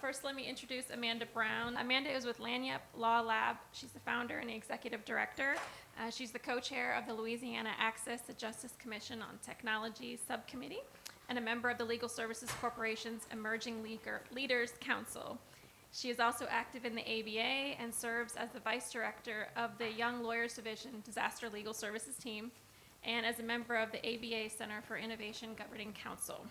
First, let me introduce Amanda Brown. Amanda is with Lanyap Law Lab. She's the founder and the executive director. She's the co-chair of the Louisiana Access to Justice Commission on Technology Subcommittee and a member of the Legal Services Corporation's Emerging Leaders Council. She is also active in the ABA and serves as the vice director of the Young Lawyers Division Disaster Legal Services team and as a member of the ABA Center for Innovation Governing Council.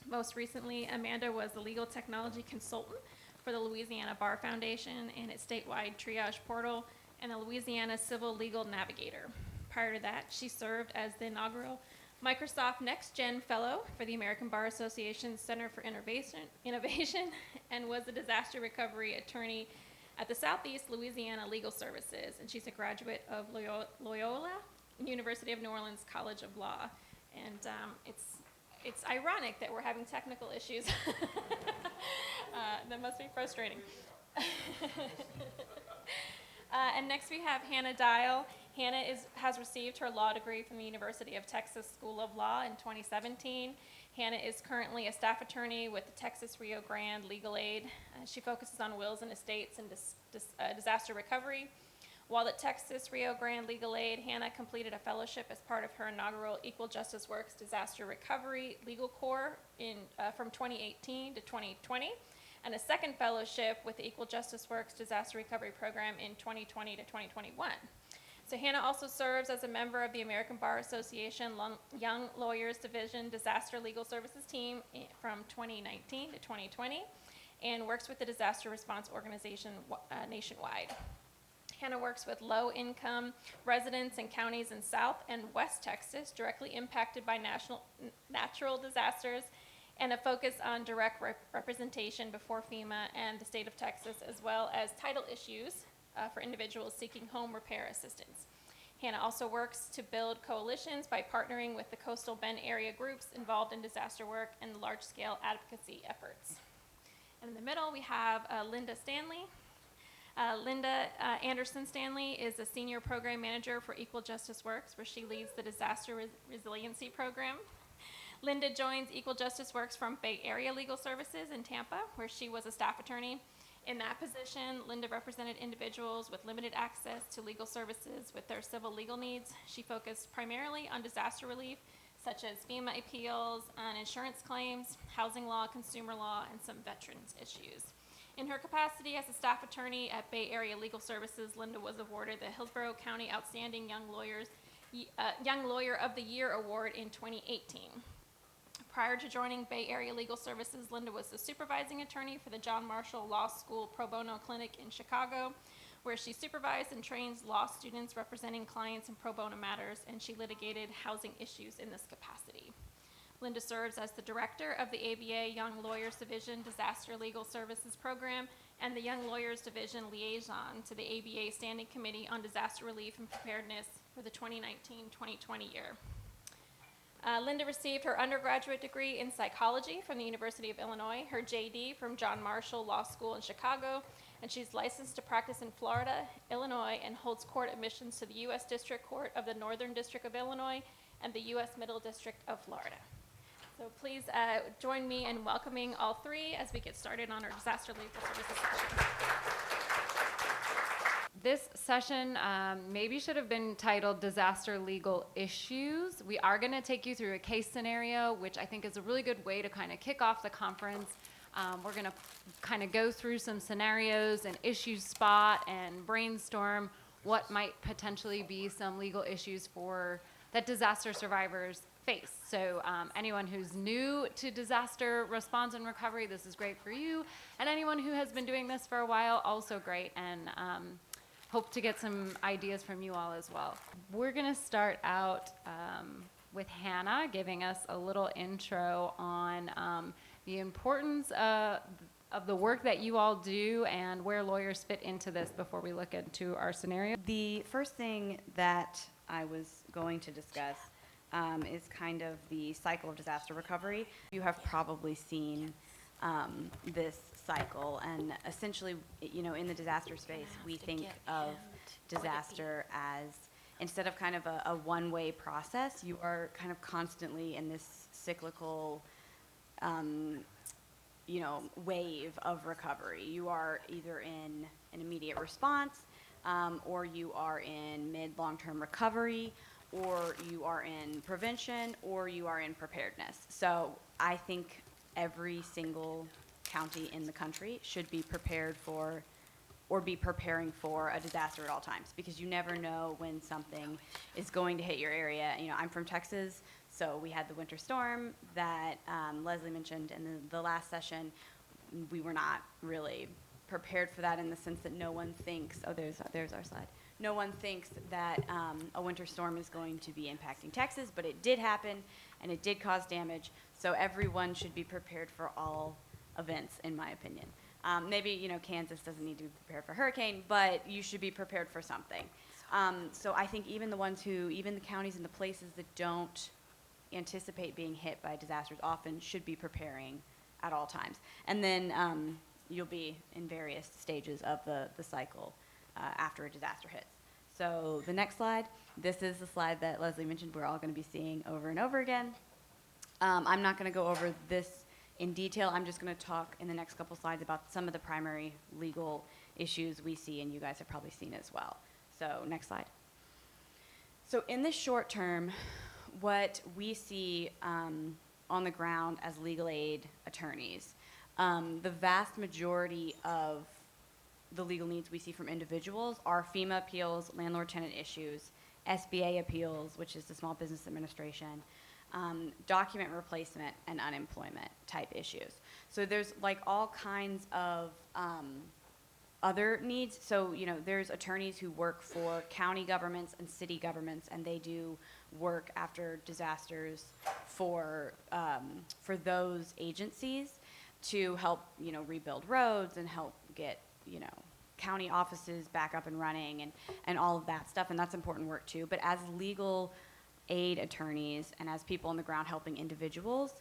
Most recently, Amanda was the legal technology consultant for the Louisiana Bar Foundation and its statewide triage portal and the Louisiana Civil Legal Navigator. Prior to that, she served as the inaugural Microsoft Next Gen Fellow for the American Bar Association's Center for Innovation and was a disaster recovery attorney at the Southeast Louisiana Legal Services. And she's a graduate of Loyola University of New Orleans College of Law. And it's ironic that we're having technical issues. That must be frustrating. And next we have Hannah Dial. Hannah has received her law degree from the University of Texas School of Law in 2017. Hannah is currently a staff attorney with the Texas Rio Grande Legal Aid. She focuses on wills and estates and disaster recovery. While at Texas Rio Grande Legal Aid, Hannah completed a fellowship as part of her inaugural Equal Justice Works Disaster Recovery Legal Corps from 2018 to 2020, and a second fellowship with the Equal Justice Works Disaster Recovery Program in 2020 to 2021. So Hannah also serves as a member of the American Bar Association Young Lawyers Division Disaster Legal Services team from 2019 to 2020, and works with the Disaster Response Organization nationwide. Hannah works with low-income residents in counties in South and West Texas directly impacted by natural disasters and a focus on direct representation before FEMA and the state of Texas, as well as title issues for individuals seeking home repair assistance. Hannah also works to build coalitions by partnering with the coastal Bend area groups involved in disaster work and large-scale advocacy efforts. And in the middle, we have Linda Stanley. Linda Anderson Stanley is a senior program manager for Equal Justice Works, where she leads the Disaster Resiliency Program. Linda joins Equal Justice Works from Bay Area Legal Services in Tampa, where she was a staff attorney. In that position, Linda represented individuals with limited access to legal services with their civil legal needs. She focused primarily on disaster relief, such as FEMA appeals and insurance claims, housing law, consumer law, and some veterans issues. In her capacity as a staff attorney at Bay Area Legal Services, Linda was awarded the Hillsborough County Outstanding Young Lawyer of the Year Award in 2018. Prior to joining Bay Area Legal Services, Linda was the supervising attorney for the John Marshall Law School Pro Bono Clinic in Chicago, where she supervised and trains law students representing clients in pro bono matters, and she litigated housing issues in this capacity. Linda serves as the director of the ABA Young Lawyers Division Disaster Legal Services Program and the Young Lawyers Division liaison to the ABA Standing Committee on Disaster Relief and Preparedness for the 2019-2020 year. Linda received her undergraduate degree in psychology from the University of Illinois, her JD from John Marshall Law School in Chicago, and she's licensed to practice in Florida, Illinois, and holds court admissions to the U.S. District Court of the Northern District of Illinois and the U.S. Middle District of Florida. So please join me in welcoming all three as we get started on our disaster legal services session. This session maybe should have been titled Disaster Legal Issues. We are going to take you through a case scenario, which I think is a really good way to kind of kick off the conference. We're going to kind of go through some scenarios and issues spot and brainstorm what might potentially be some legal issues that disaster survivors face. So anyone who's new to disaster response and recovery, this is great for you. And anyone who has been doing this for a while, also great. And hope to get some ideas from you all as well. We're going to start out with Hannah giving us a little intro on the importance of the work that you all do and where lawyers fit into this before we look into our scenario. The first thing that I was going to discuss is kind of the cycle of disaster recovery. You have probably seen this cycle, and essentially, you know, in the disaster space, we think of disaster as, instead of kind of a one-way process, you are kind of constantly in this cyclical wave of recovery. You are either in an immediate response, or you are in mid-long-term recovery, or you are in prevention, or you are in preparedness. So I think every single county in the country should be prepared for or be preparing for a disaster at all times, because you never know when something is going to hit your area. I'm from Texas, so we had the winter storm that Leslie mentioned in the last session. We were not really prepared for that in the sense that no one thinks, there's our slide. No one thinks that a winter storm is going to be impacting Texas, but it did happen, and it did cause damage. So everyone should be prepared for all events, in my opinion. Maybe, Kansas doesn't need to be prepared for hurricane, but you should be prepared for something. So I think even the counties and the places that don't anticipate being hit by disasters often should be preparing at all times. And then you'll be in various stages of the cycle after a disaster hits. So the next slide, this is the slide that Leslie mentioned we're all going to be seeing over and over again. I'm not going to go over this in detail. I'm just going to talk in the next couple slides about some of the primary legal issues we see, and you guys have probably seen as well. So next slide. So in the short term, what we see on the ground as legal aid attorneys, the vast majority of the legal needs we see from individuals are FEMA appeals, landlord-tenant issues, SBA appeals, which is the Small Business Administration, document replacement, and unemployment type issues. So there's like all kinds of other needs. So, there's attorneys who work for county governments and city governments, and they do work after disasters for those agencies to help, rebuild roads and help get, county offices back up and running and all of that stuff. And that's important work too. But as legal aid attorneys and as people on the ground helping individuals,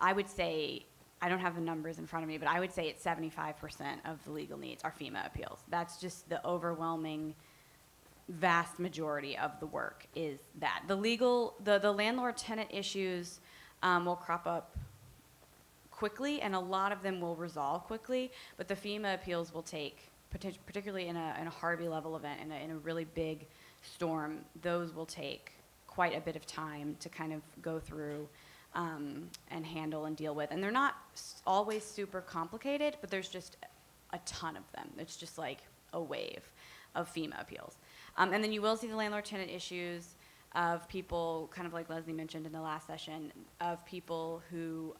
I would say, I don't have the numbers in front of me, but I would say it's 75% of the legal needs are FEMA appeals. That's just the overwhelming vast majority of the work is that. The landlord-tenant issues will crop up quickly, and a lot of them will resolve quickly, but the FEMA appeals will take, particularly in a Harvey level event, in a really big storm, those will take quite a bit of time to kind of go through and handle and deal with. And they're not always super complicated, but there's just a ton of them. It's just like a wave of FEMA appeals. And then you will see the landlord-tenant issues of people, kind of like Leslie mentioned in the last session, of people who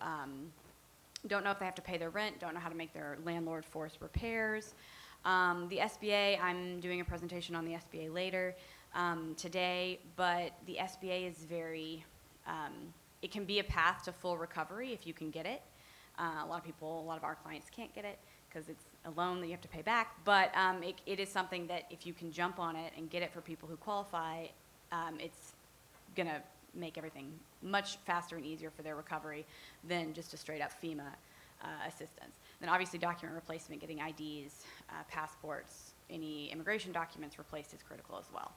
don't know if they have to pay their rent, don't know how to make their landlord force repairs. The SBA, I'm doing a presentation on the SBA later today, but the SBA is very, it can be a path to full recovery if you can get it. A lot of our clients can't get it because it's a loan that you have to pay back, but it is something that if you can jump on it and get it for people who qualify, it's gonna make everything much faster and easier for their recovery than just a straight up FEMA assistance. Then obviously document replacement, getting IDs, passports, any immigration documents replaced is critical as well.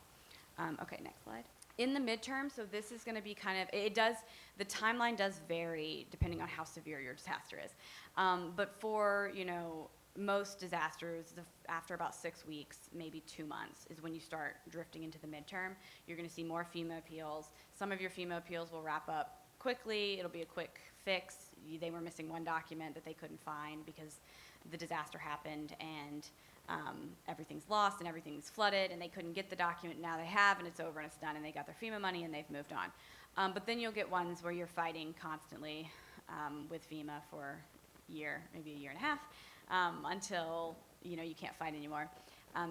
Okay, next slide. In the midterm, so this is gonna be kind of, the timeline does vary depending on how severe your disaster is. But for, most disasters, after about 6 weeks, maybe 2 months, is when you start drifting into the midterm. You're going to see more FEMA appeals. Some of your FEMA appeals will wrap up quickly. It'll be a quick fix. They were missing one document that they couldn't find because the disaster happened and everything's lost and everything's flooded and they couldn't get the document. Now they have, and it's over and it's done, and they got their FEMA money and they've moved on. But then you'll get ones where you're fighting constantly with FEMA for a year, maybe a year and a half. Until you can't fight anymore.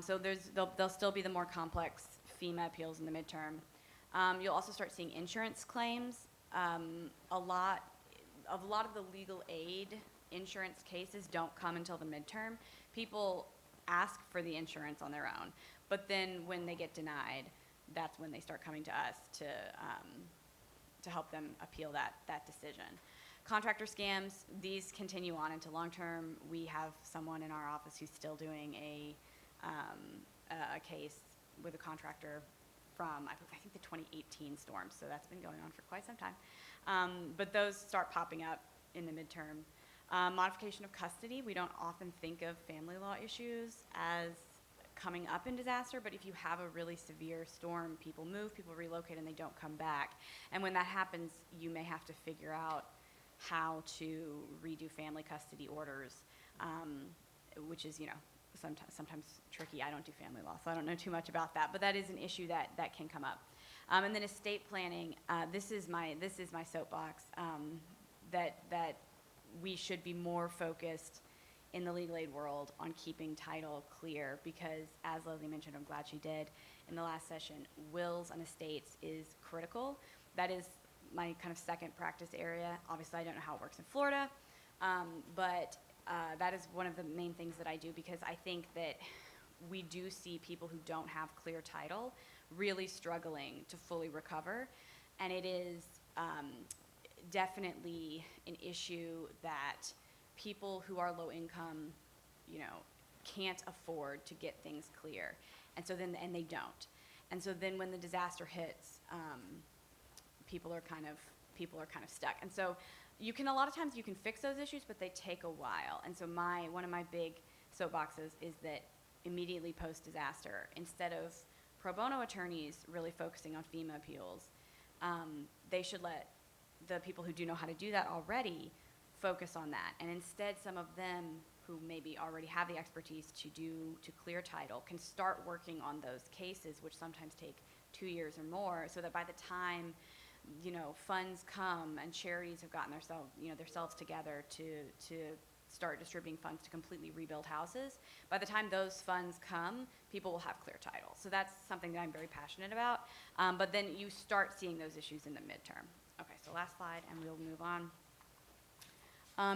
So there'll still be the more complex FEMA appeals in the midterm. You'll also start seeing insurance claims. A lot of the legal aid insurance cases don't come until the midterm. People ask for the insurance on their own, but then when they get denied, that's when they start coming to us to help them appeal that decision. Contractor scams, these continue on into long-term. We have someone in our office who's still doing a case with a contractor from, I think, the 2018 storm, so that's been going on for quite some time. But those start popping up in the midterm. Modification of custody, we don't often think of family law issues as coming up in disaster, but if you have a really severe storm, people move, people relocate, and they don't come back. And when that happens, you may have to figure out how to redo family custody orders, which is, sometimes tricky. I don't do family law, so I don't know too much about that, but that is an issue that can come up. And then estate planning, this is my soapbox, that we should be more focused in the legal aid world on keeping title clear, because as Leslie mentioned, I'm glad she did in the last session, wills and estates is critical. That is my kind of second practice area. Obviously, I don't know how it works in Florida, but that is one of the main things that I do, because I think that we do see people who don't have clear title really struggling to fully recover, and it is definitely an issue that people who are low income, can't afford to get things clear, and they don't, and so then when the disaster hits, people are kind of stuck, and so a lot of times you can fix those issues, but they take a while, and so one of my big soapboxes is that immediately post disaster, instead of pro bono attorneys really focusing on FEMA appeals, they should let the people who do know how to do that already focus on that. And instead, some of them who maybe already have the expertise to clear title can start working on those cases, which sometimes take 2 years or more, so that by the time funds come and charities have gotten themselves together to start distributing funds to completely rebuild houses, by the time those funds come, people will have clear title. So that's something that I'm very passionate about. But then you start seeing those issues in the midterm. Okay, so last slide, and we'll move on.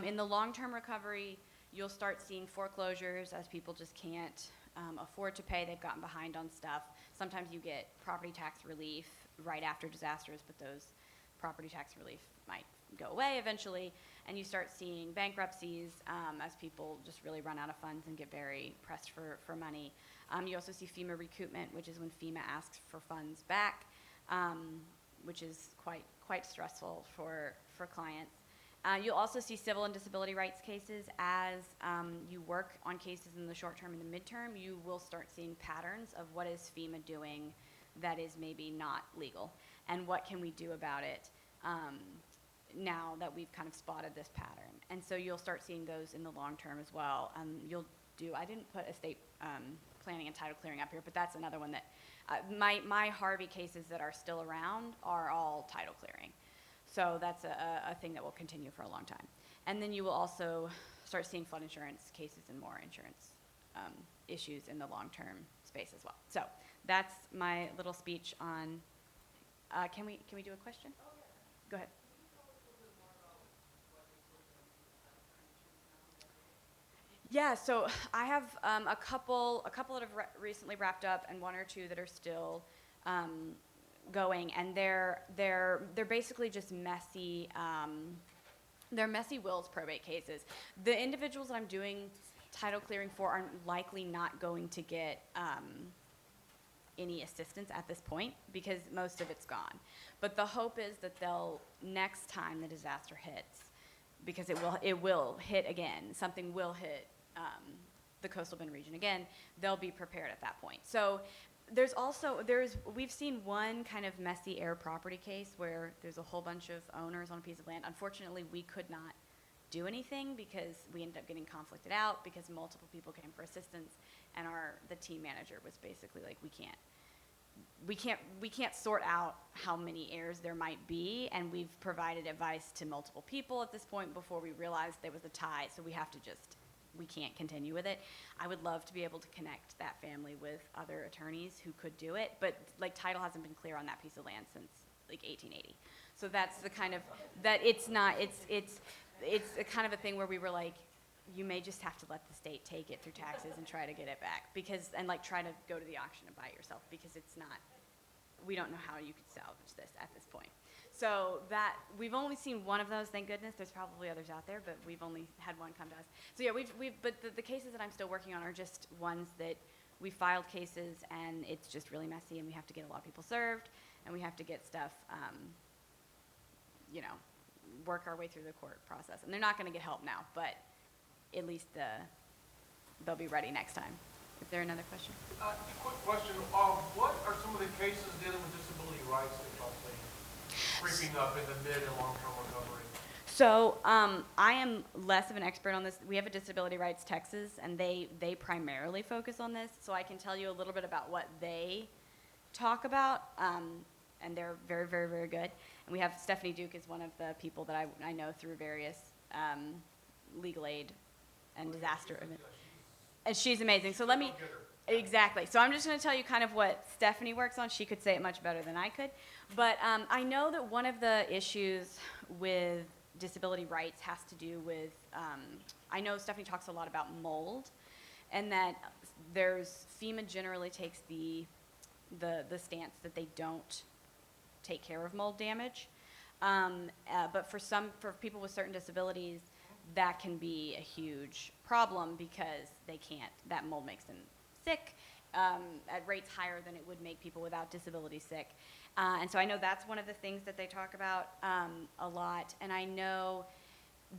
In the long-term recovery, you'll start seeing foreclosures as people just can't afford to pay. They've gotten behind on stuff. Sometimes you get property tax relief right after disasters, but those property tax relief might go away eventually, and you start seeing bankruptcies as people just really run out of funds and get very pressed for money. You also see FEMA recoupment, which is when FEMA asks for funds back, which is quite stressful for clients. You'll also see civil and disability rights cases. As you work on cases in the short term and the midterm, you will start seeing patterns of what is FEMA doing that is maybe not legal, and what can we do about it now that we've kind of spotted this pattern. And so you'll start seeing those in the long term as well. I didn't put estate planning and title clearing up here, but that's another one that my Harvey cases that are still around are all title clearing. So that's a thing that will continue for a long time. And then you will also start seeing flood insurance cases and more insurance issues in the long-term space as well. So that's my little speech on, can we do a question? Oh, yeah. Go ahead. Yeah, so I have a couple that have recently wrapped up, and one or two that are still going, and they're basically just messy. They're messy wills probate cases. The individuals that I'm doing title clearing for are likely not going to get any assistance at this point, because most of it's gone. But the hope is that they'll, next time the disaster hits, because it will hit again, something will hit the coastal Bend region again, they'll be prepared at that point. So we've seen one kind of messy air property case where there's a whole bunch of owners on a piece of land. Unfortunately, we could not do anything because we ended up getting conflicted out because multiple people came for assistance, and the team manager was basically like, we can't sort out how many heirs there might be, and we've provided advice to multiple people at this point before we realized there was a tie, so we can't continue with it. I would love to be able to connect that family with other attorneys who could do it, but title hasn't been clear on that piece of land since 1880. So that's the kind of, that it's a kind of a thing where we were like, you may just have to let the state take it through taxes and try to get it back, and try to go to the auction and buy it yourself, because we don't know how you could salvage this at this point. So we've only seen one of those, thank goodness. There's probably others out there, but we've only had one come to us. So yeah, but the cases that I'm still working on are just ones that we filed cases, and it's just really messy, and we have to get a lot of people served, and we have to get stuff, work our way through the court process. And they're not going to get help now, but at least they'll be ready next time. Is there another question? Quick question, what are some of the cases dealing with disability rights that y'all see creeping up in the mid and long-term recovery? So I am less of an expert on this. We have a Disability Rights Texas, and they primarily focus on this. So I can tell you a little bit about what they talk about, and they're very, very, very good. And we have Stephanie Duke is one of the people that I know through various legal aid and disaster events. And she's amazing. So let me, exactly. So I'm just going to tell you kind of what Stephanie works on. She could say it much better than I could. But I know that one of the issues with disability rights has to do with, I know Stephanie talks a lot about mold, and that FEMA generally takes the stance that they don't take care of mold damage. But for people with certain disabilities, that can be a huge problem because that mold makes them sick at rates higher than it would make people without disability sick. And so I know that's one of the things that they talk about a lot. And I know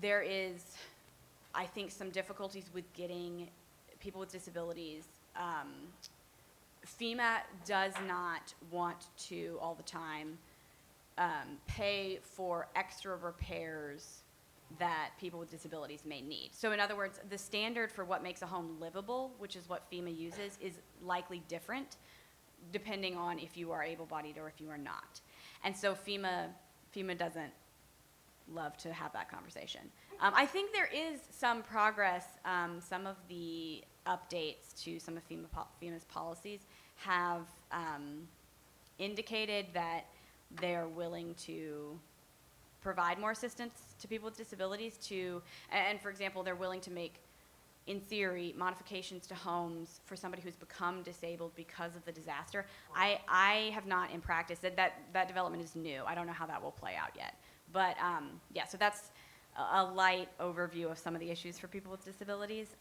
there is, I think, some difficulties with getting people with disabilities. FEMA does not want to all the time pay for extra repairs that people with disabilities may need. So in other words, the standard for what makes a home livable, which is what FEMA uses, is likely different depending on if you are able-bodied or if you are not. And so FEMA doesn't love to have that conversation. I think there is some progress. Some of the updates to some of FEMA's policies have indicated that they're willing to provide more assistance to people with disabilities and for example, they're willing to make, in theory, modifications to homes for somebody who's become disabled because of the disaster. I have not in practice, that development is new. I don't know how that will play out yet. But yeah, so that's a light overview of some of the issues for people with disabilities.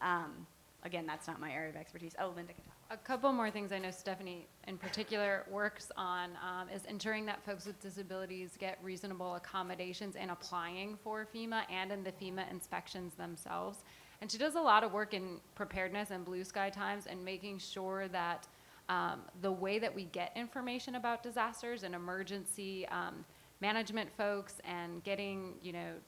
Again, that's not my area of expertise. Oh, Linda can talk. A couple more things I know Stephanie in particular works on is ensuring that folks with disabilities get reasonable accommodations in applying for FEMA and in the FEMA inspections themselves. And she does a lot of work in preparedness and blue sky times and making sure that the way that we get information about disasters and emergency management folks and getting,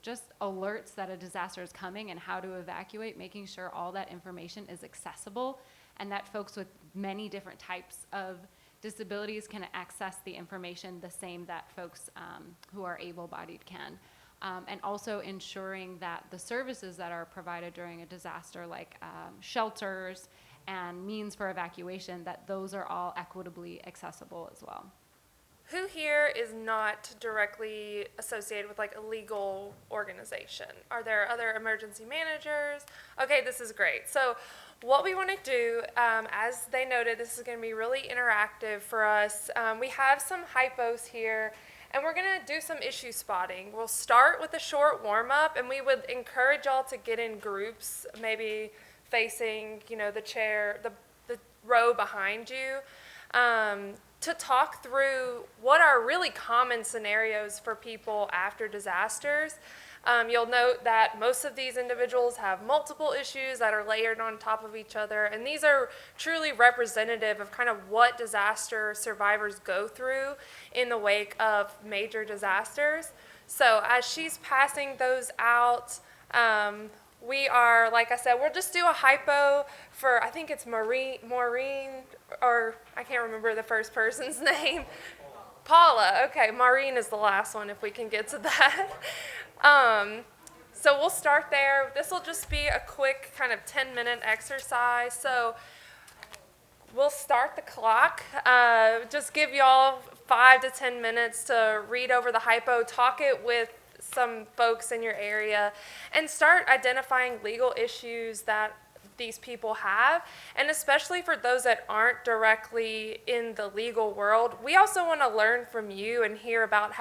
just alerts that a disaster is coming and how to evacuate, making sure all that information is accessible and that folks with many different types of disabilities can access the information the same that folks who are able-bodied can. And also ensuring that the services that are provided during a disaster, like shelters and means for evacuation, that those are all equitably accessible as well. Who here is not directly associated with like a legal organization? Are there other emergency managers? Okay, this is great. So what we want to do, as they noted, this is going to be really interactive for us. We have some hypos here, and we're going to do some issue spotting. We'll start with a short warm-up, and we would encourage y'all to get in groups, maybe facing, the chair, the row behind you, to talk through what are really common scenarios for people after disasters. You'll note that most of these individuals have multiple issues that are layered on top of each other, and these are truly representative of kind of what disaster survivors go through in the wake of major disasters. So as she's passing those out, we are, like I said, we'll just do a hypo for, I think it's Maureen, or I can't remember the first person's name. Paula. Okay, Maureen is the last one if we can get to that. So we'll start there. This will just be a quick kind of 10-minute exercise. So we'll start the clock. Just give y'all 5 to 10 minutes to read over the hypo, talk it with some folks in your area, and start identifying legal issues that these people have. And especially for those that aren't directly in the legal world, we also want to learn from you and hear about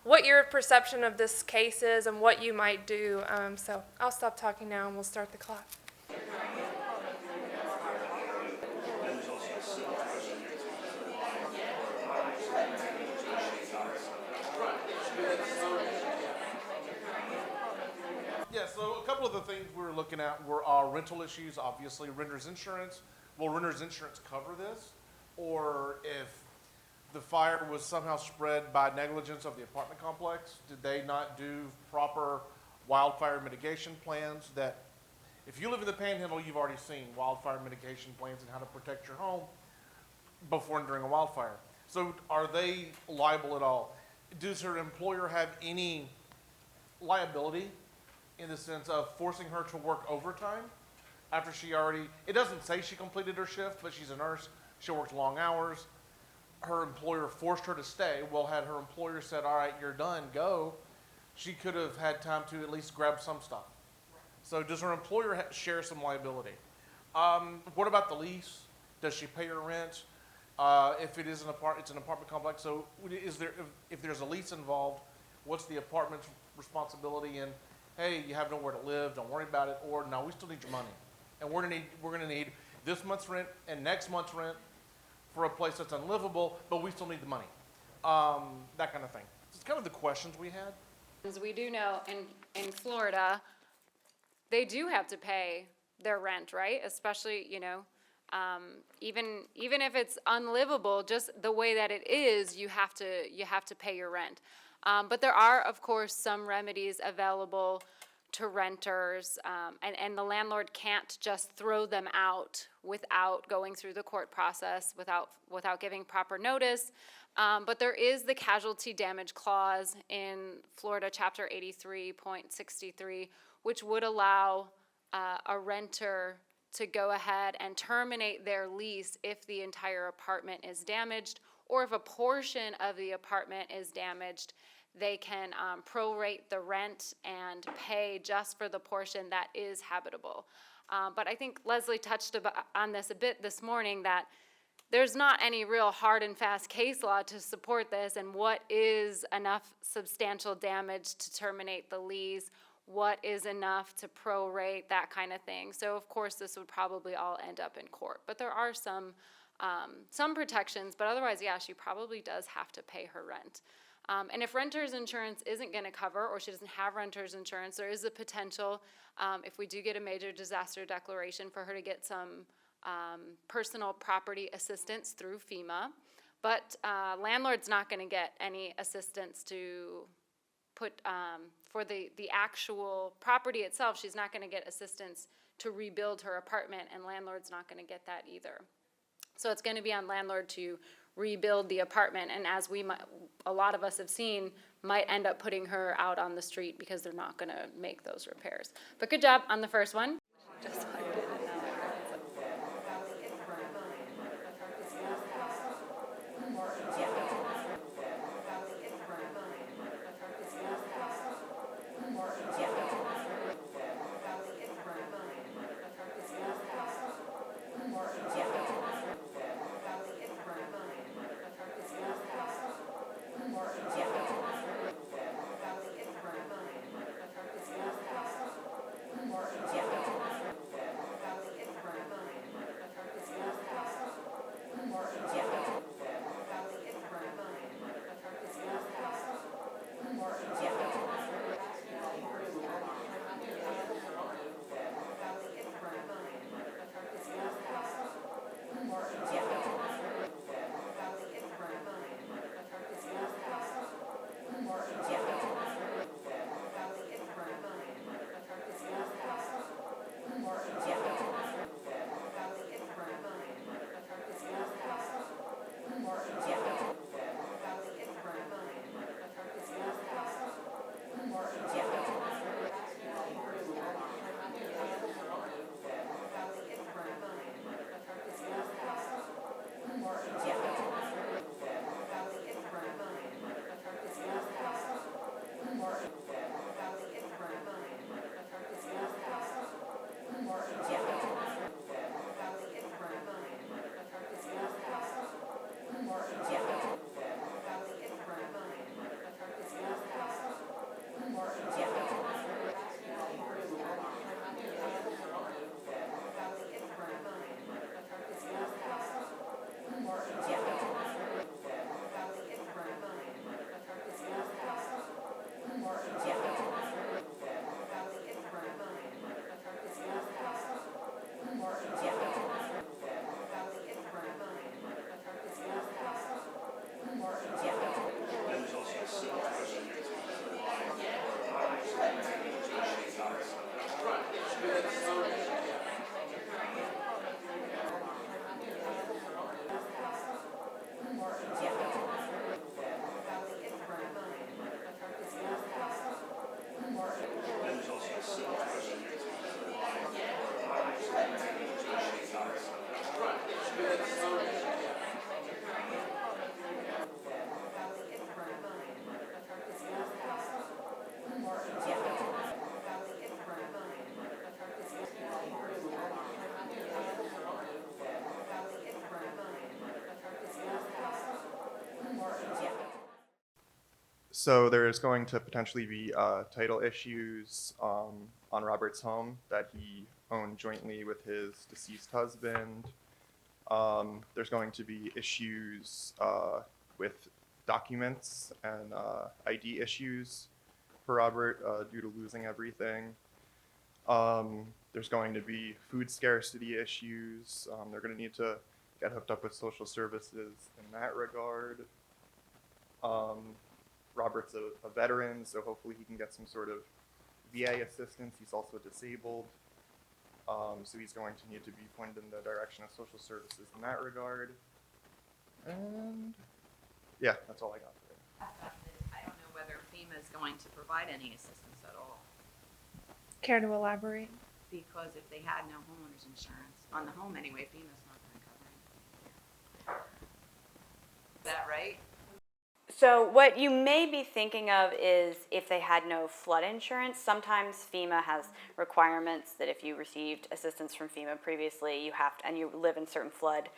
what your perception of this case is and what you might do. So I'll stop talking now and we'll start the clock. Yeah, so a couple of the things we were looking at were rental issues, obviously, renter's insurance. Will renter's insurance cover this? Or if the fire was somehow spread by negligence of the apartment complex, did they not do proper wildfire mitigation plans that, if you live in the Panhandle, you've already seen wildfire mitigation plans and how to protect your home before and during a wildfire. So are they liable at all? Does her employer have any liability in the sense of forcing her to work overtime after she already, it doesn't say she completed her shift, but she's a nurse, she worked long hours, her employer forced her to stay. Well, had her employer said, all right, you're done, go, she could have had time to at least grab some stuff. So does her employer share some liability? What about the lease? Does she pay her rent? If it is it's an apartment complex, so is there, if there's a lease involved, what's the apartment's responsibility? And hey, you have nowhere to live, don't worry about it, or no, we still need your money. And we're gonna need this month's rent and next month's rent for a place that's unlivable, but we still need the money. That kind of thing. It's kind of the questions we had. As we do know, in Florida, they do have to pay their rent, right? Especially, even if it's unlivable, just the way that it is, you have to pay your rent. But there are, of course, some remedies available to renters, and the landlord can't just throw them out without going through the court process, without giving proper notice. But there is the casualty damage clause in Florida Chapter 83.63, which would allow a renter to go ahead and terminate their lease if the entire apartment is damaged, or if a portion of the apartment is damaged. They can prorate the rent and pay just for the portion that is habitable. But I think Leslie touched on this a bit this morning, that there's not any real hard and fast case law to support this, and what is enough substantial damage to terminate the lease, what is enough to prorate, that kind of thing. So of course this would probably all end up in court. But there are some protections, but otherwise, yeah, she probably does have to pay her rent. And if renter's insurance isn't going to cover, or she doesn't have renter's insurance, there is a potential, if we do get a major disaster declaration, for her to get some personal property assistance through FEMA. But landlord's not going to get any assistance to put, for the actual property itself. She's not going to get assistance to rebuild her apartment, and landlord's not going to get that either. So it's going to be on landlord to rebuild the apartment, and as a lot of us have seen, might end up putting her out on the street because they're not going to make those repairs. But good job on the first one. Just like I didn't know. So there's going to potentially be title issues on Robert's home that he owned jointly with his deceased husband. There's going to be issues with documents and ID issues for Robert due to losing everything. There's going to be food scarcity issues. They're going to need to get hooked up with social services in that regard. Robert's a veteran, so hopefully he can get some sort of VA assistance. He's also disabled, so he's going to need to be pointed in the direction of social services in that regard. And yeah, that's all I got today. I don't know whether FEMA is going to provide any assistance at all, Care to elaborate? because if they had no homeowner's insurance, on the home anyway, FEMA's not gonna cover it. Is that right? So what you may be thinking of is if they had no flood insurance. Sometimes FEMA has requirements that if you received assistance from FEMA previously, you have to, and you live in certain flood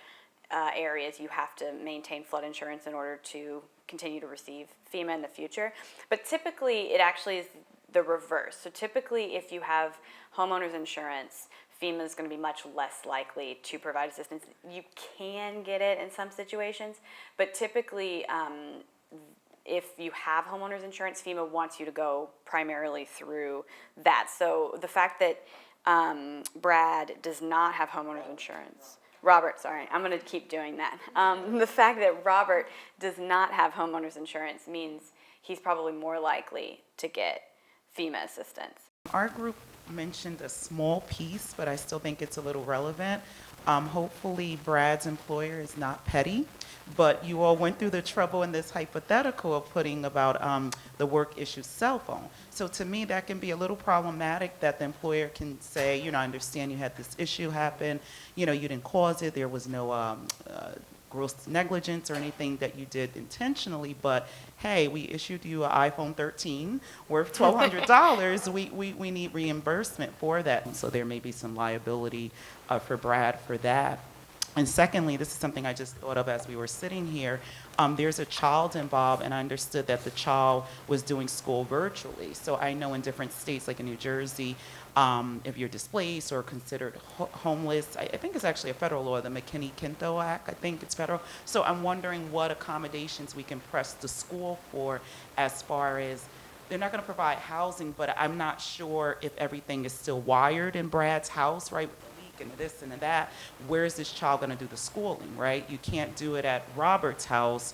areas, you have to maintain flood insurance in order to continue to receive FEMA in the future. But typically, it actually is the reverse. So typically, if you have homeowners insurance, FEMA is going to be much less likely to provide assistance. You can get it in some situations, but typically, if you have homeowners insurance, FEMA wants you to go primarily through that. So the fact that Brad does not have homeowners insurance, Robert, sorry, I'm going to keep doing that. The fact that Robert does not have homeowners insurance means he's probably more likely to get FEMA assistance. Our group mentioned a small piece, but I still think it's a little relevant. Hopefully Brad's employer is not petty, but you all went through the trouble in this hypothetical of putting about the work issue cell phone. So to me, that can be a little problematic that the employer can say, you know, I understand you had this issue happen, you know, you didn't cause it, there was no gross negligence or anything that you did intentionally, but hey, we issued you an iPhone 13 worth $1,200. We need reimbursement for that. So there may be some liability for Brad for that. And secondly, this is something I just thought of as we were sitting here. There's a child involved, and I understood that the child was doing school virtually. So I know in different states, like in New Jersey, if you're displaced or considered homeless, I think it's actually a federal law, the McKinney-Quinto Act, I think it's federal. So I'm wondering what accommodations we can press the school for as far as, they're not gonna provide housing, but I'm not sure if everything is still wired in Brad's house, right? With the leak and this and that. Where is this child gonna do the schooling, right? You can't do it at Robert's house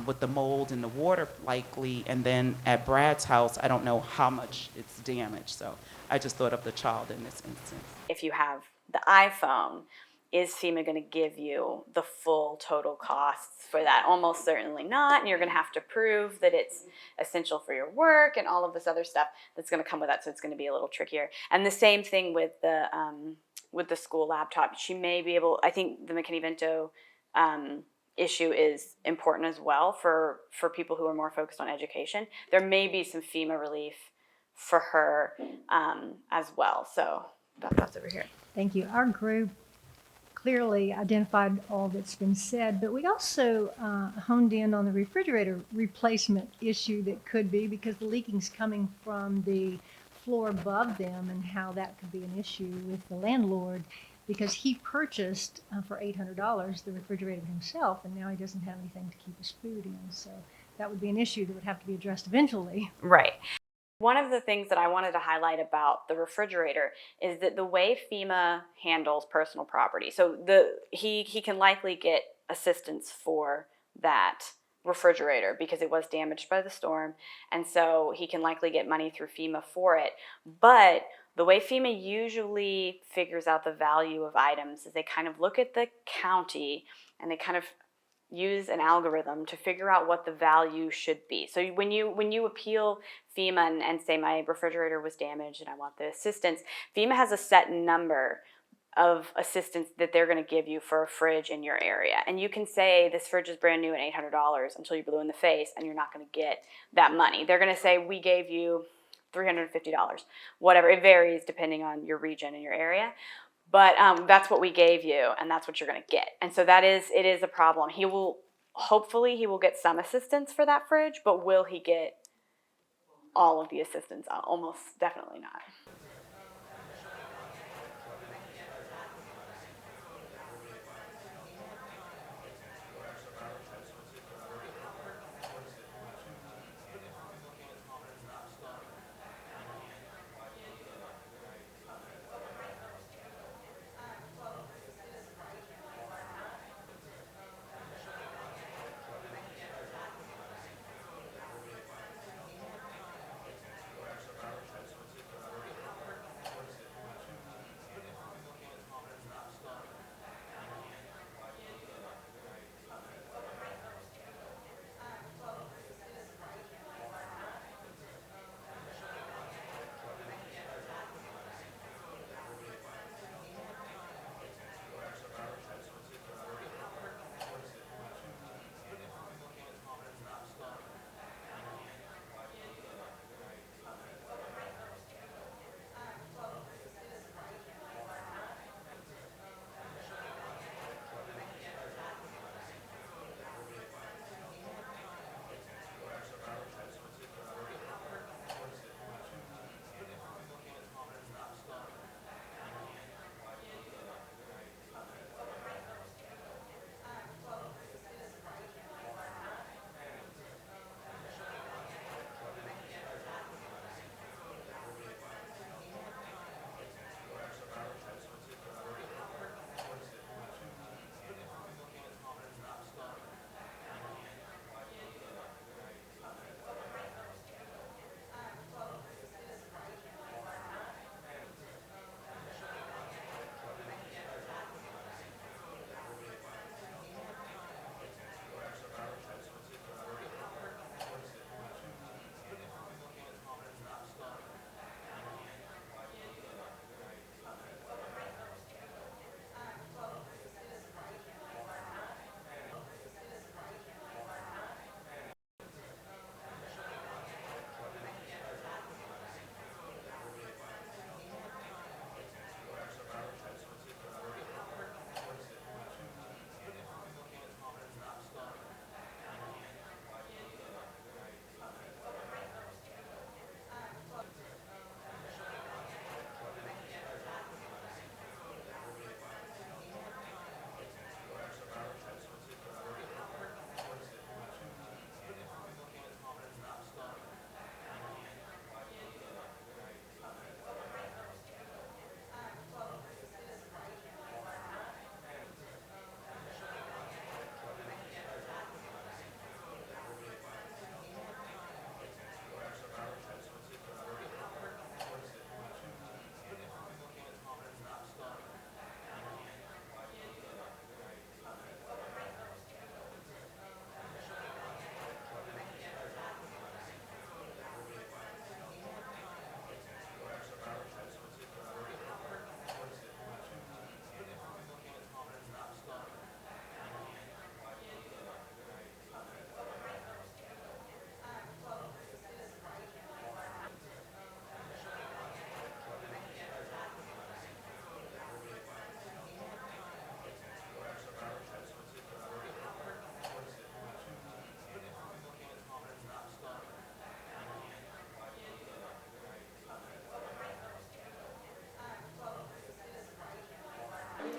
with the mold and the water likely, and then at Brad's house, I don't know how much it's damaged. So I just thought of the child in this instance. If you have the iPhone, is FEMA going to give you the full total costs for that? Almost certainly not, and you're going to have to prove that it's essential for your work and all of this other stuff that's going to come with that, so it's going to be a little trickier. And the same thing with the school laptop. She may be able, I think the McKinney-Vento issue is important as well for people who are more focused on education. There may be some FEMA relief for her as well. So that's over here. Thank you. Our group clearly identified all that's been said, but we also honed in on the refrigerator replacement issue that could be, because the leaking's coming from the floor above them, and how that could be an issue with the landlord, because he purchased for $800 the refrigerator himself, and now he doesn't have anything to keep his food in. So that would be an issue that would have to be addressed eventually. Right. One of the things that I wanted to highlight about the refrigerator is that the way FEMA handles personal property, so he can likely get assistance for that refrigerator because it was damaged by the storm, and so he can likely get money through FEMA for it. But the way FEMA usually figures out the value of items is they kind of look at the county and they kind of use an algorithm to figure out what the value should be. So when you appeal FEMA and say my refrigerator was damaged and I want the assistance, FEMA has a set number of assistance that they're going to give you for a fridge in your area. And you can say this fridge is brand new at $800 until you're blue in the face, and you're not going to get that money. They're going to say we gave you $350, whatever. It varies depending on your region and your area. But that's what we gave you, and that's what you're going to get. And so it is a problem. He will hopefully he will get some assistance for that fridge, but will he get all of the assistance? Almost definitely not.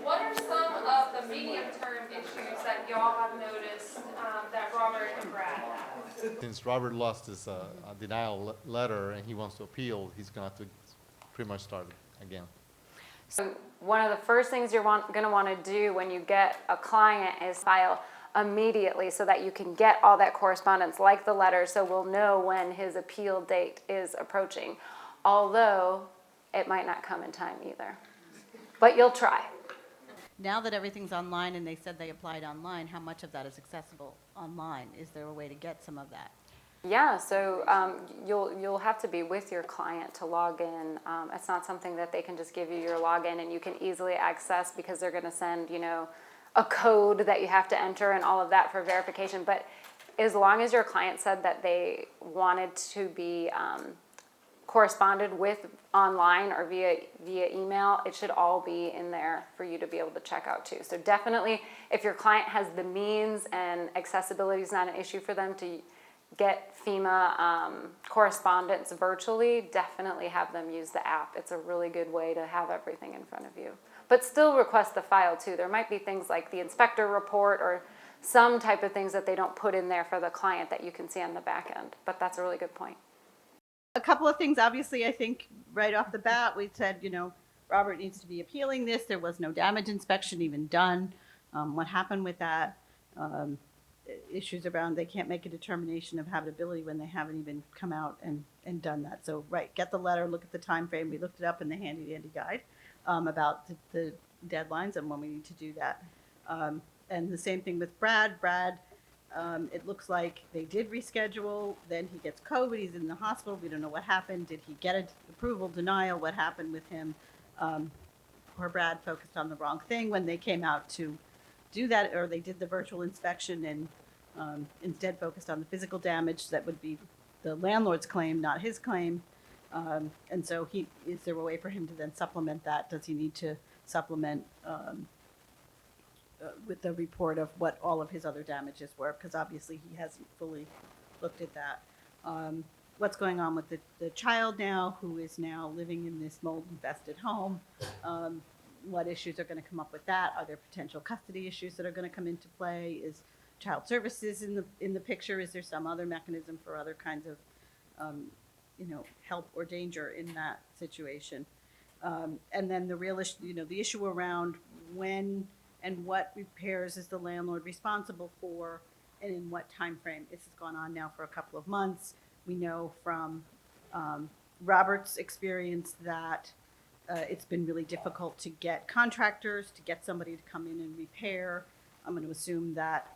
What are some of the medium-term issues that y'all have noticed that Robert and Brad have? Since Robert lost his denial letter and he wants to appeal, he's going to have to pretty much start again. So one of the first things you're going to want to do when you get a client is file immediately so that you can get all that correspondence, like the letter, so we'll know when his appeal date is approaching. Although it might not come in time either. But you'll try. Now that everything's online and they said they applied online, how much of that is accessible online? Is there a way to get some of that? Yeah, so you'll have to be with your client to log in. It's not something that they can just give you your login and you can easily access because they're going to send, a code that you have to enter and all of that for verification. But as long as your client said that they wanted to be corresponded with online or via email, it should all be in there for you to be able to check out too. So definitely, if your client has the means and accessibility is not an issue for them to get FEMA correspondence virtually, definitely have them use the app. It's a really good way to have everything in front of you. But still request the file too. There might be things like the inspector report or some type of things that they don't put in there for the client that you can see on the back end. But that's a really good point. A couple of things, obviously, I think right off the bat, we said, Robert needs to be appealing this. There was no damage inspection even done. What happened with that? Issues around they can't make a determination of habitability when they haven't even come out and done that. So, right, get the letter, look at the time frame. We looked it up in the handy dandy guide about the deadlines and when we need to do that. And the same thing with Brad. Brad, it looks like they did reschedule. Then he gets COVID. He's in the hospital. We don't know what happened. Did he get an approval, denial? What happened with him? Poor Brad focused on the wrong thing when they came out to do that, or they did the virtual inspection and instead focused on the physical damage that would be the landlord's claim, not his claim. And so is there a way for him to then supplement that? Does he need to supplement with the report of what all of his other damages were? Because obviously he hasn't fully looked at that. What's going on with the child now, who is now living in this mold-infested home? What issues are going to come up with that? Are there potential custody issues that are going to come into play? Is child services in the picture? Is there some other mechanism for other kinds of help or danger in that situation? And then the real issue, the issue around when and what repairs is the landlord responsible for, and in what time frame. This has gone on now for a couple of months. We know from Robert's experience that it's been really difficult to get contractors, to get somebody to come in and repair. I'm going to assume that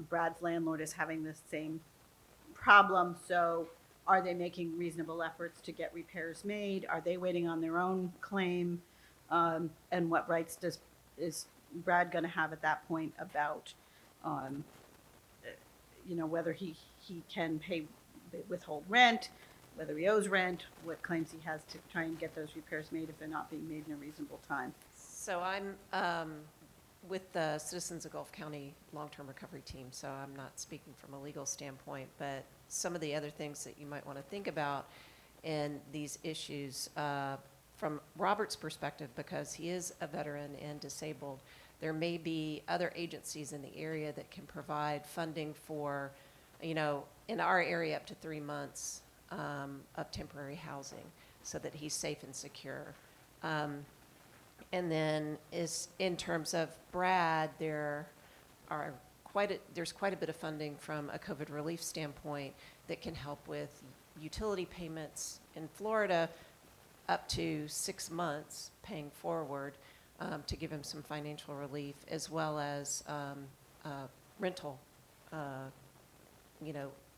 Brad's landlord is having the same problem. So are they making reasonable efforts to get repairs made? Are they waiting on their own claim? And what rights is Brad going to have at that point about, whether he can withhold rent, whether he owes rent, what claims he has to try and get those repairs made if they're not being made in a reasonable time. So I'm with the Citizens of Gulf County Long-Term Recovery Team, so I'm not speaking from a legal standpoint, but some of the other things that you might want to think about in these issues from Robert's perspective, because he is a veteran and disabled, there may be other agencies in the area that can provide funding for, in our area up to 3 months of temporary housing so that he's safe and secure. And then in terms of Brad, there's quite a bit of funding from a COVID relief standpoint that can help with utility payments in Florida up to 6 months paying forward to give him some financial relief, as well as rental,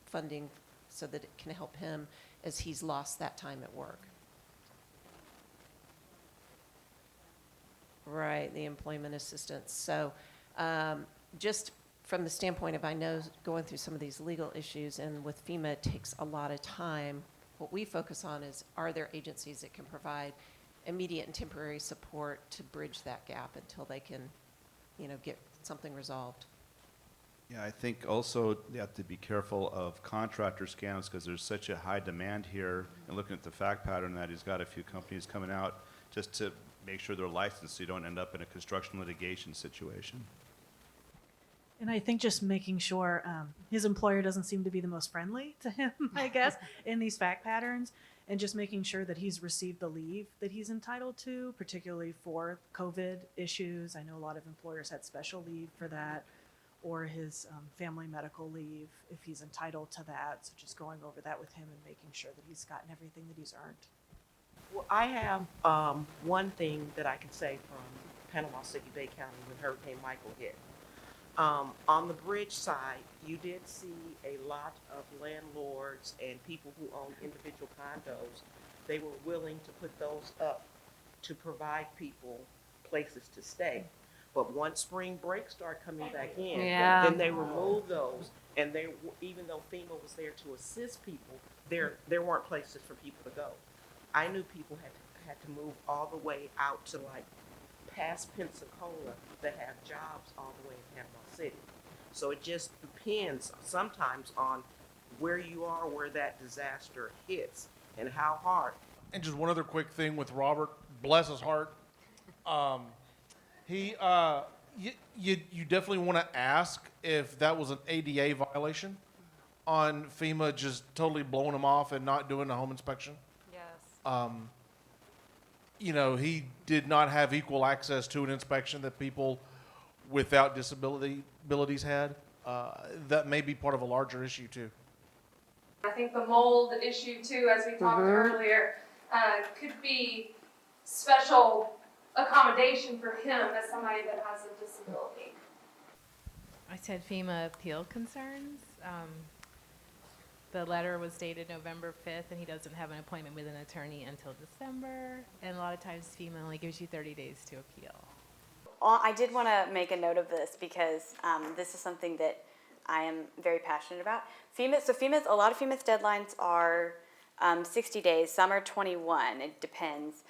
funding so that it can help him as he's lost that time at work. Right, the employment assistance. So just from the standpoint of, I know going through some of these legal issues, and with FEMA it takes a lot of time, what we focus on is, are there agencies that can provide immediate and temporary support to bridge that gap until they can, get something resolved? Yeah, I think also you have to be careful of contractor scams because there's such a high demand here. And looking at the fact pattern that he's got a few companies coming out just to make sure they're licensed so you don't end up in a construction litigation situation. And I think just making sure his employer doesn't seem to be the most friendly to him, I guess, in these fact patterns, and just making sure that he's received the leave that he's entitled to, particularly for COVID issues. I know a lot of employers had special leave for that, or his family medical leave if he's entitled to that. So just going over that with him and making sure that he's gotten everything that he's earned. Well, I have one thing that I can say from Panama City, Bay County, when Hurricane Michael hit. On the bridge side, you did see a lot of landlords and people who own individual condos. They were willing to put those up to provide people places to stay. But once spring break started coming back in, then they removed those. And even though FEMA was there to assist people, there weren't places for people to go. I knew people had to move all the way out to like past Pensacola to have jobs all the way in Panama City. So it just depends sometimes on where you are, where that disaster hits, and how hard. And just one other quick thing with Robert, bless his heart. You definitely want to ask if that was an ADA violation on FEMA just totally blowing him off and not doing a home inspection. Yes. You know, he did not have equal access to an inspection that people without disabilities had. That may be part of a larger issue too. I think the mold issue too, as we talked earlier, could be special accommodation for him as somebody that has a disability. I said FEMA appeal concerns. The letter was dated November 5th, and he doesn't have an appointment with an attorney until December. And a lot of times FEMA only gives you 30 days to appeal. I did want to make a note of this because this is something that I am very passionate about. A lot of FEMA's deadlines are 60 days. Some are 21. It depends.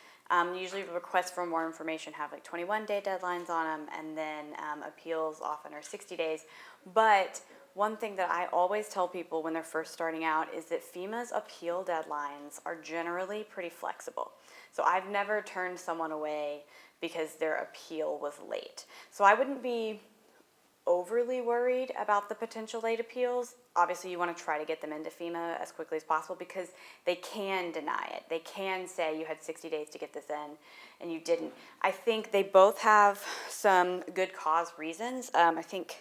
Usually requests for more information have like 21-day deadlines on them, and then appeals often are 60 days. But one thing that I always tell people when they're first starting out is that FEMA's appeal deadlines are generally pretty flexible. So I've never turned someone away because their appeal was late. So I wouldn't be overly worried about the potential late appeals. Obviously, you want to try to get them into FEMA as quickly as possible because they can deny it. They can say you had 60 days to get this in and you didn't. I think they both have some good cause reasons. I think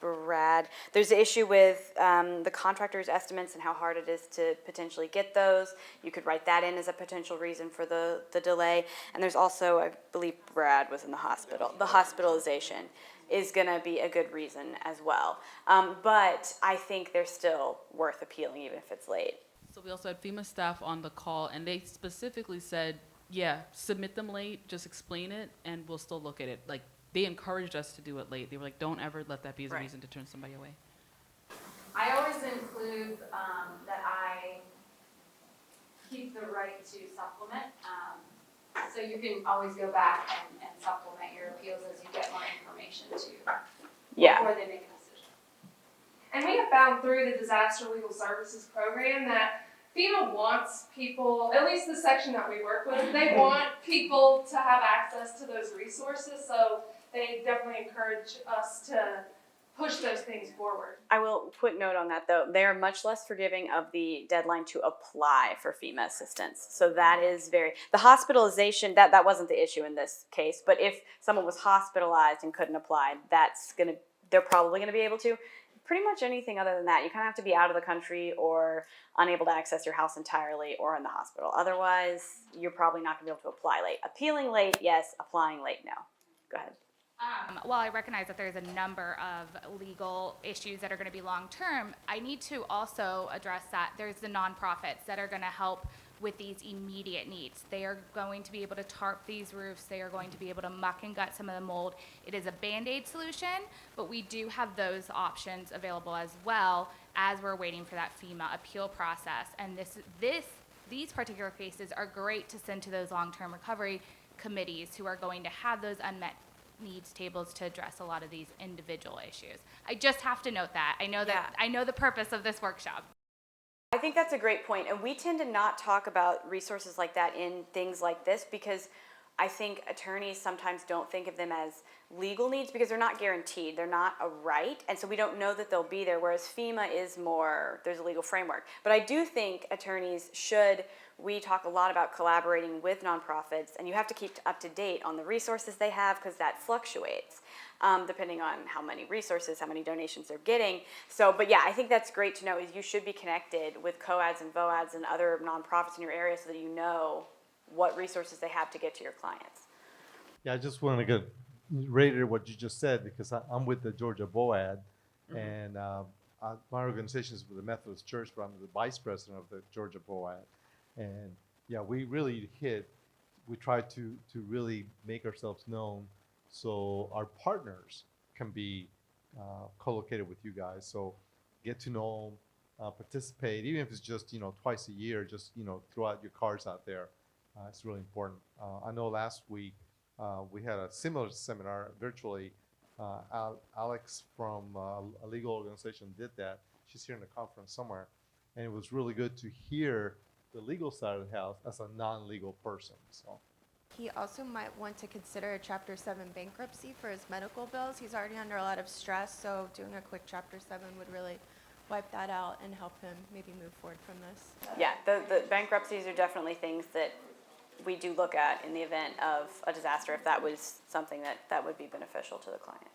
Brad, there's the issue with the contractor's estimates and how hard it is to potentially get those. You could write that in as a potential reason for the delay. And there's also, I believe Brad was in the hospital. The hospitalization is going to be a good reason as well. But I think they're still worth appealing even if it's late. So we also had FEMA staff on the call, and they specifically said, yeah, submit them late, just explain it, and we'll still look at it. Like, they encouraged us to do it late. They were like, don't ever let that be a reason to turn somebody away. I always include that I keep the right to supplement. So you can always go back and supplement your appeals as you get more information too. Yeah. Before they make a decision. And we have found through the Disaster Legal Services Program that FEMA wants people, at least the section that we work with, they want people to have access to those resources. So they definitely encourage us to push those things forward. I will put note on that though. They are much less forgiving of the deadline to apply for FEMA assistance. So that is the hospitalization, that wasn't the issue in this case, but if someone was hospitalized and couldn't apply, they're probably gonna be able to. Pretty much anything other than that, you kind of have to be out of the country or unable to access your house entirely or in the hospital. Otherwise, you're probably not gonna be able to apply late. Appealing late, yes. Applying late, no. Go ahead. While I recognize that there's a number of legal issues that are going to be long-term, I need to also address that there's the nonprofits that are going to help with these immediate needs. They are going to be able to tarp these roofs. They are going to be able to muck and gut some of the mold. It is a Band-Aid solution, but we do have those options available as well as we're waiting for that FEMA appeal process. And these particular cases are great to send to those long-term recovery committees who are going to have those unmet needs tables to address a lot of these individual issues. I just have to note that. I know the purpose of this workshop. I think that's a great point, and we tend to not talk about resources like that in things like this because I think attorneys sometimes don't think of them as legal needs because they're not guaranteed. They're not a right, and so we don't know that they'll be there, whereas FEMA is more, there's a legal framework. But I do think attorneys we talk a lot about collaborating with nonprofits, and you have to keep up to date on the resources they have because that fluctuates depending on how many resources, how many donations they're getting. So, but yeah, I think that's great to know is you should be connected with COADs and VOADs and other nonprofits in your area so that you know what resources they have to get to your clients. Yeah, I just want to reiterate what you just said because I'm with the Georgia BOAD, and my organization is with the Methodist Church, but I'm the vice president of the Georgia BOAD. And yeah, we try to really make ourselves known so our partners can be co-located with you guys. So get to know them, participate, even if it's just, twice a year, just, throw out your cards out there. It's really important. I know last week we had a similar seminar virtually. Alex from a legal organization did that. She's here in the conference somewhere. And it was really good to hear the legal side of the house as a non-legal person. So. He also might want to consider a Chapter 7 bankruptcy for his medical bills. He's already under a lot of stress, so doing a quick Chapter 7 would really wipe that out and help him maybe move forward from this. Yeah, the bankruptcies are definitely things that we do look at in the event of a disaster, if that was something that would be beneficial to the client.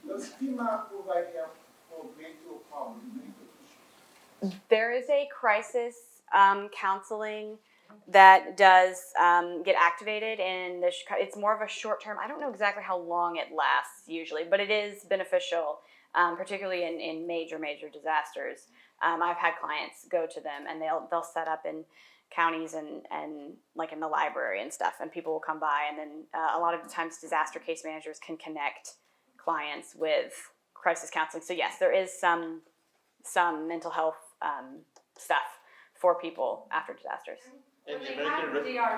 Does FEMA provide help for mental problems, mental issues? There is a crisis counseling that does get activated, and it's more of a short term. I don't know exactly how long it lasts usually, but it is beneficial, particularly in major disasters. I've had clients go to them, and they'll set up in counties and like in the library and stuff, and people will come by, and then a lot of the times disaster case managers can connect clients with crisis counseling. So yes, there is some mental health stuff for people after disasters. And They have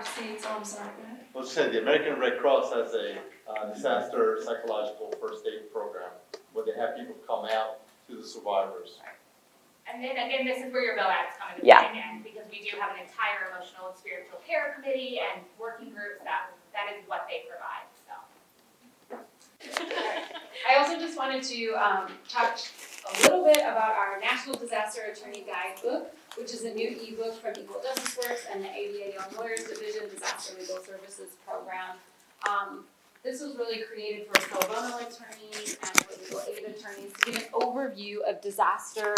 DRC, so I'm sorry, go ahead. Let's say the American Red Cross has a disaster psychological first aid program where they have people come out to the survivors. And then again, this is where your VOADs come into Yeah. play again, because we do have an entire emotional and spiritual care committee and working groups that is what they provide, so. I also just wanted to touch a little bit about our National Disaster Attorney Guidebook, which is a new ebook from Equal Justice Works and the ABA Young Lawyers Division Disaster Legal Services Program. This was really created for pro bono attorneys and for legal aid attorneys to give an overview of disaster,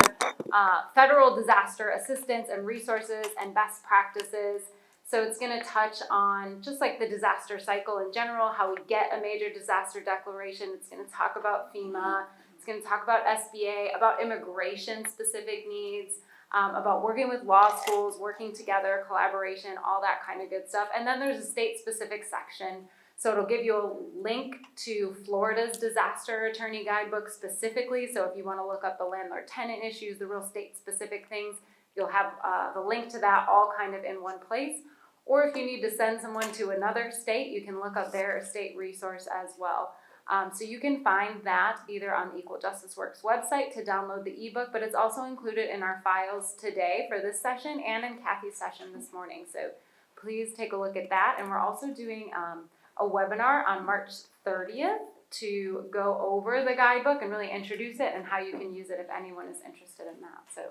federal disaster assistance and resources and best practices. So it's going to touch on just like the disaster cycle in general, how we get a major disaster declaration. It's going to talk about FEMA. It's going to talk about SBA, about immigration specific needs, about working with law schools, working together, collaboration, all that kind of good stuff. And then there's a state specific section. So it'll give you a link to Florida's disaster attorney guidebook specifically. So if you want to look up the landlord tenant issues, the real state specific things, you'll have the link to that all kind of in one place. Or if you need to send someone to another state, you can look up their state resource as well. So you can find that either on the Equal Justice Works website to download the ebook, but it's also included in our files today for this session and in Kathy's session this morning. So please take a look at that. And we're also doing a webinar on March 30th to go over the guidebook and really introduce it and how you can use it if anyone is interested in that. So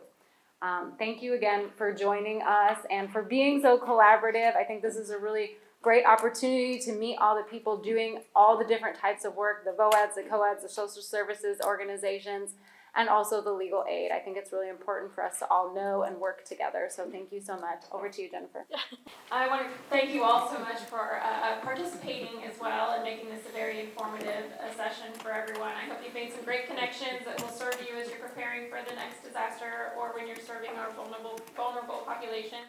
thank you again for joining us and for being so collaborative. I think this is a really great opportunity to meet all the people doing all the different types of work, the VOADs, the COADs, the social services organizations, and also the legal aid. I think it's really important for us to all know and work together. So thank you so much. Over to you, Jennifer. I want to thank you all so much for participating as well and making this a very informative session for everyone. I hope you've made some great connections that will serve you as you're preparing for the next disaster or when you're serving our vulnerable populations.